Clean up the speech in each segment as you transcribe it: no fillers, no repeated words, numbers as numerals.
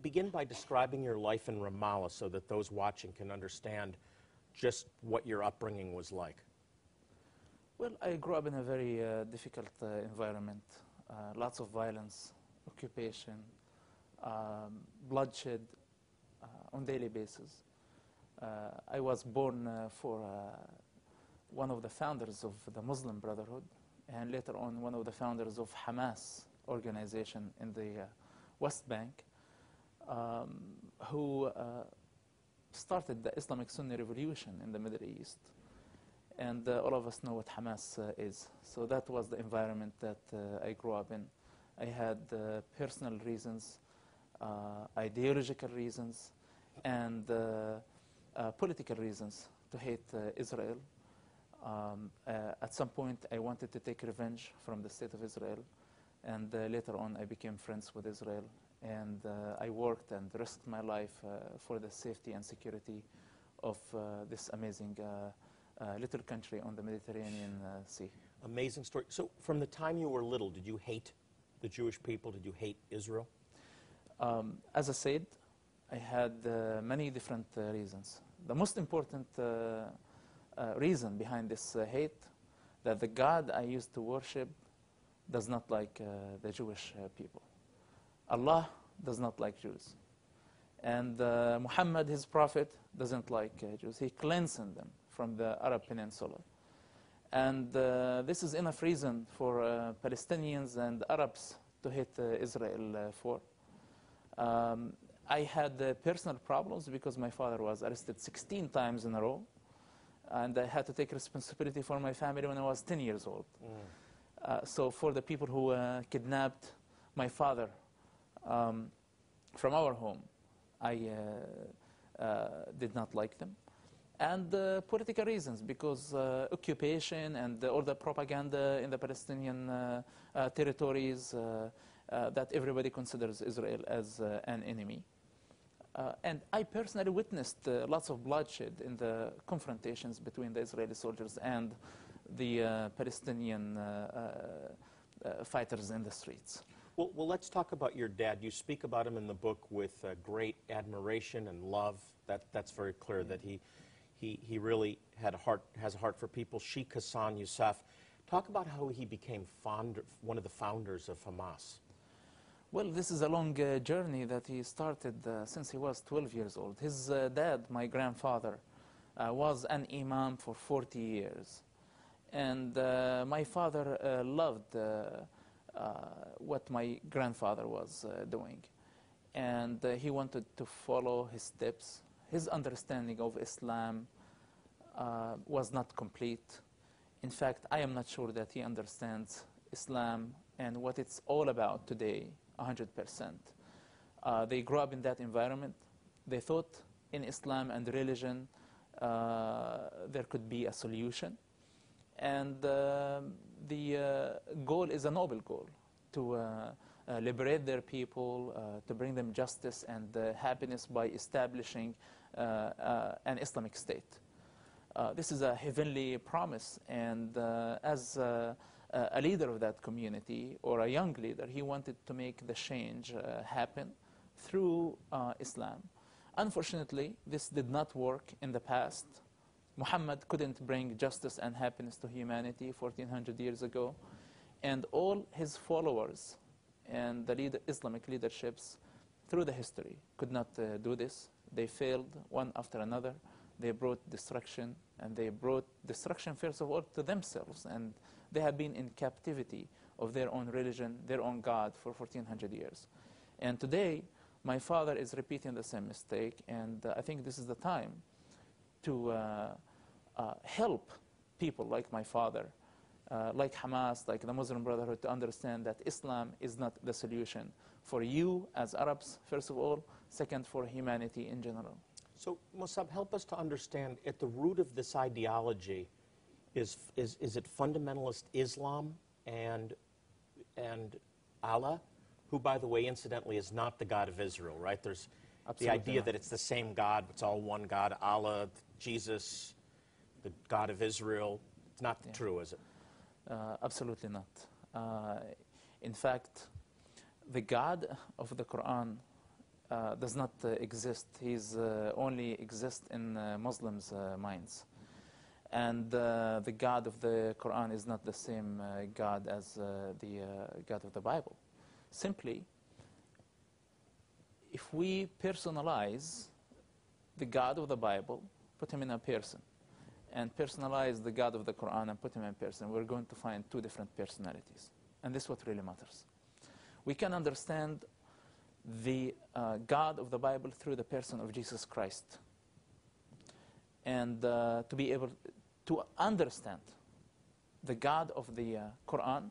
begin by describing your life in Ramallah so that those watching can understand just what your upbringing was like. Well, I grew up in a very difficult environment. Lots of violence, occupation, bloodshed on daily basis. I was born for one of the founders of the Muslim Brotherhood, and later on one of the founders of Hamas organization in the West Bank, who started the Islamic Sunni revolution in the Middle East. And all of us know what Hamas is. So that was the environment that I grew up in. I had personal reasons, ideological reasons, and political reasons to hate Israel. At some point, I wanted to take revenge from the state of Israel. And later on, I became friends with Israel. And I worked and risked my life for the safety and security of this amazing little country on the Mediterranean Sea. Amazing story. So from the time you were little, did you hate the Jewish people? Did you hate Israel? As I said, I had many different reasons. The most important reason behind this hate, that the God I used to worship does not like the Jewish people. Allah does not like Jews. And Muhammad, his prophet, doesn't like Jews. He cleansed them from the Arab Peninsula. And this is enough reason for Palestinians and Arabs to hate Israel for. I had personal problems because my father was arrested 16 times in a row. And I had to take responsibility for my family when I was 10 years old. So for the people who kidnapped my father from our home, I did not like them. And political reasons, because occupation and all the propaganda in the Palestinian territories that everybody considers Israel as an enemy. And I personally witnessed lots of bloodshed in the confrontations between the Israeli soldiers and the Palestinian fighters in the streets. Well, let's talk about your dad. You speak about him in the book with great admiration and love. That's very clear, that he really had has a heart for people. Šeik Hасан Јусиф. Talk about how he became one of the founders of Hamas. Well, this is a long journey that he started since he was 12 years old. His dad, my grandfather, was an imam for 40 years. And my father loved what my grandfather was doing. And he wanted to follow his steps. His understanding of Islam was not complete. In fact, I am not sure that he understands Islam and what it's all about today 100%. They grew up in that environment. They thought in Islam and religion there could be a solution. And the goal is a noble goal, to liberate their people, to bring them justice and happiness by establishing an Islamic state. This is a heavenly promise, and as a leader of that community, or a young leader, he wanted to make the change happen through Islam. Unfortunately, this did not work in the past. Muhammad couldn't bring justice and happiness to humanity 1400 years ago, and all his followers and the Islamic leaderships through the history could not do this. They failed one after another. They brought destruction, and they brought destruction first of all to themselves, and they have been in captivity of their own religion, their own God for 1400 years. And today, my father is repeating the same mistake, and I think this is the time to help people like my father, like Hamas, like the Muslim Brotherhood, to understand that Islam is not the solution for you as Arabs, first of all, second for humanity in general. So, Mosab, help us to understand, at the root of this ideology, is it fundamentalist Islam and Allah, who, by the way, incidentally, is not the God of Israel, right? There's Absolutely the idea not. That it's the same God, it's all one God, Allah, Jesus, the God of Israel. It's not true, is it? Absolutely not. In fact, the God of the Quran does not exist. He's only exists in Muslims' minds. And the God of the Quran is not the same God as the God of the Bible. Simply, if we personalize the God of the Bible, put him in a person, and personalize the God of the Quran and put him in a person, we're going to find two different personalities. And this is what really matters. We can understand the God of the Bible through the person of Jesus Christ. And to be able to understand the God of the Quran,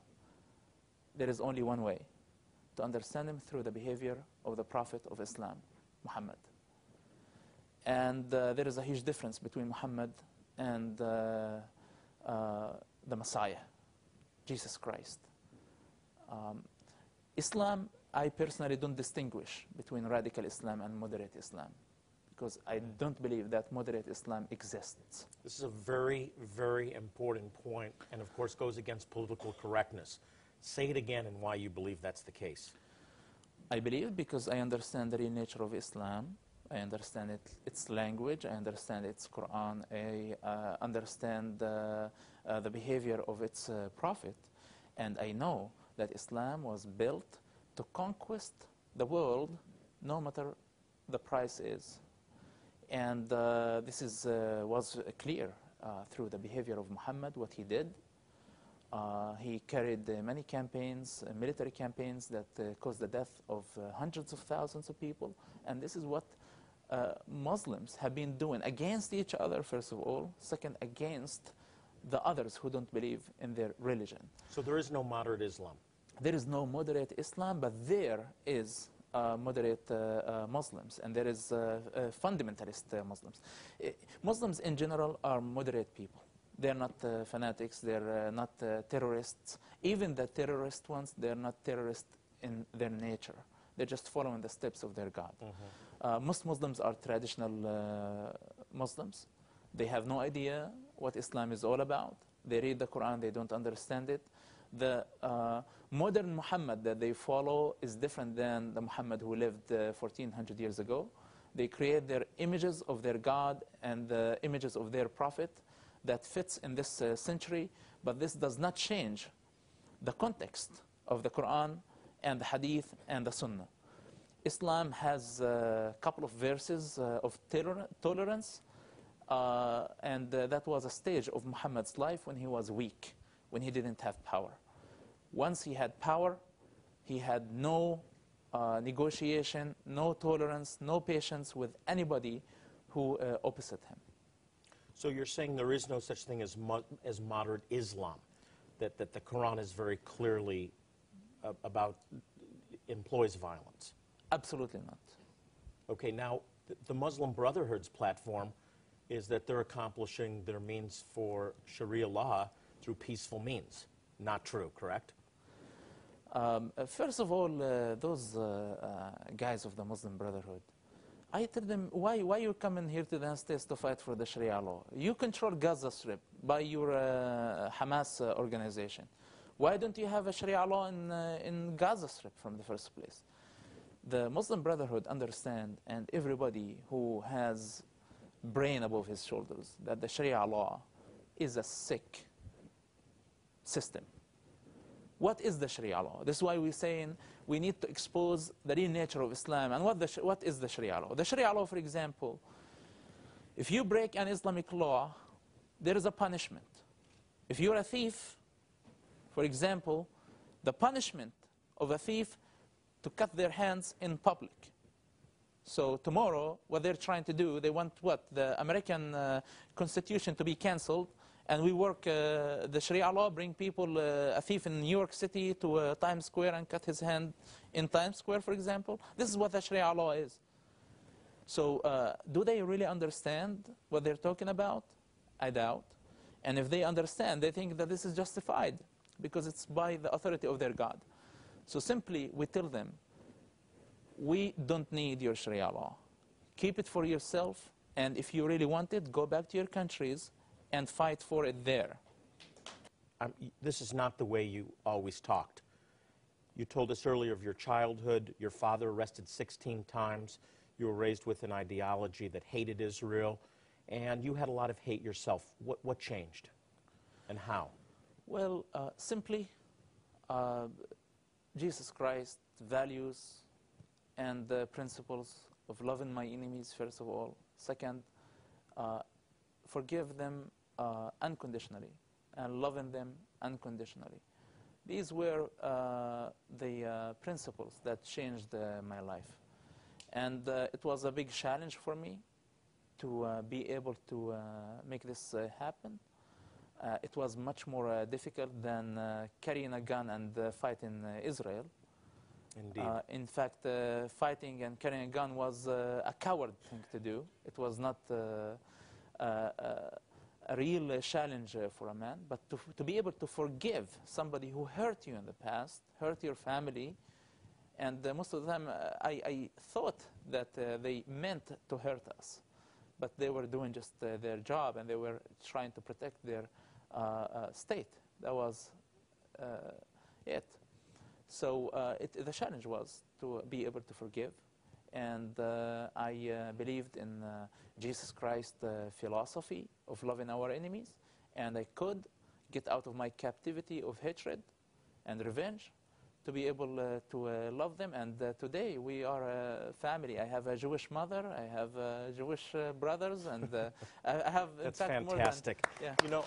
there is only one way: to understand him through the behavior of the Prophet of Islam, Muhammad. And there is a huge difference between Muhammad and the Messiah, Jesus Christ. Islam, I personally don't distinguish between radical Islam and moderate Islam, because I don't believe that moderate Islam exists. This is a very, very important point, and of course goes against political correctness. Say it again and why you believe that's the case. I believe because I understand the real nature of Islam. I understand its language. I understand its Quran. I understand the behavior of its prophet. And I know that Islam was built to conquest the world, no matter the price is. And this was clear through the behavior of Muhammad, what he did. He carried many campaigns, military campaigns that caused the death of hundreds of thousands of people. And this is what Muslims have been doing against each other, first of all. Second, against the others who don't believe in their religion. So there is no moderate Islam? There is no moderate Islam, but there is moderate Muslims, and there is fundamentalist Muslims. Muslims in general are moderate people. They're not fanatics, they're not terrorists. Even the terrorist ones, they're not terrorists in their nature. They're just following the steps of their God. Most Muslims are traditional Muslims. They have no idea what Islam is all about. They read the Quran, they don't understand it. The modern Muhammad that they follow is different than the Muhammad who lived 1400 years ago. They create their images of their God and the images of their prophet that fits in this century, but this does not change the context of the Quran and the Hadith and the Sunnah. Islam has a couple of verses of tolerance, and that was a stage of Muhammad's life when he was weak, when he didn't have power. Once he had power, he had no negotiation, no tolerance, no patience with anybody who opposite him. So you're saying there is no such thing as moderate Islam, that the Quran is very clearly employs violence? Absolutely not. Okay, now the Muslim Brotherhood's platform is that they're accomplishing their means for Sharia law through peaceful means. Not true, correct? First of all, those guys of the Muslim Brotherhood, I tell them, why you coming here to the United States to fight for the Sharia law? You control Gaza Strip by your Hamas organization. Why don't you have a Sharia law in Gaza Strip from the first place? The Muslim Brotherhood understand, and everybody who has brain above his shoulders, that the Sharia law is a sick system. What is the Sharia law? This is why we're saying we need to expose the real nature of Islam. And what is the Sharia law? The Sharia law, for example, if you break an Islamic law, there is a punishment. If you're a thief, for example, the punishment of a thief to cut their hands in public. So tomorrow, what they're trying to do, they want what? The American Constitution to be canceled, and we work the Sharia law, bring people, a thief in New York City to Times Square and cut his hand in Times Square, for example. This is what the Sharia law is. So do they really understand what they're talking about? I doubt. And if they understand, they think that this is justified because it's by the authority of their God. So simply, we tell them, we don't need your Sharia law. Keep it for yourself, and if you really want it, go back to your countries and fight for it there. This is not the way you always talked. You told us earlier of your childhood, your father arrested 16 times. You were raised with an ideology that hated Israel, and you had a lot of hate yourself. What changed, and how? Well, simply, Jesus Christ values and the principles of loving my enemies, first of all. Second, forgive them unconditionally and loving them unconditionally. These were the principles that changed my life. And it was a big challenge for me to be able to make this happen. It was much more difficult than carrying a gun and fighting Israel. Indeed. In fact, fighting and carrying a gun was a coward thing to do. It was not a real challenge for a man. But to be able to forgive somebody who hurt you in the past, hurt your family, and most of the time I thought that they meant to hurt us. But they were doing just their job, and they were trying to protect their state. That was it. So the challenge was to be able to forgive. And I believed in Jesus Christ's philosophy of loving our enemies. And I could get out of my captivity of hatred and revenge to be able to love them. And today we are a family. I have a Jewish mother, I have Jewish brothers, and I have, in That's fact, fantastic. More than, yeah. You know,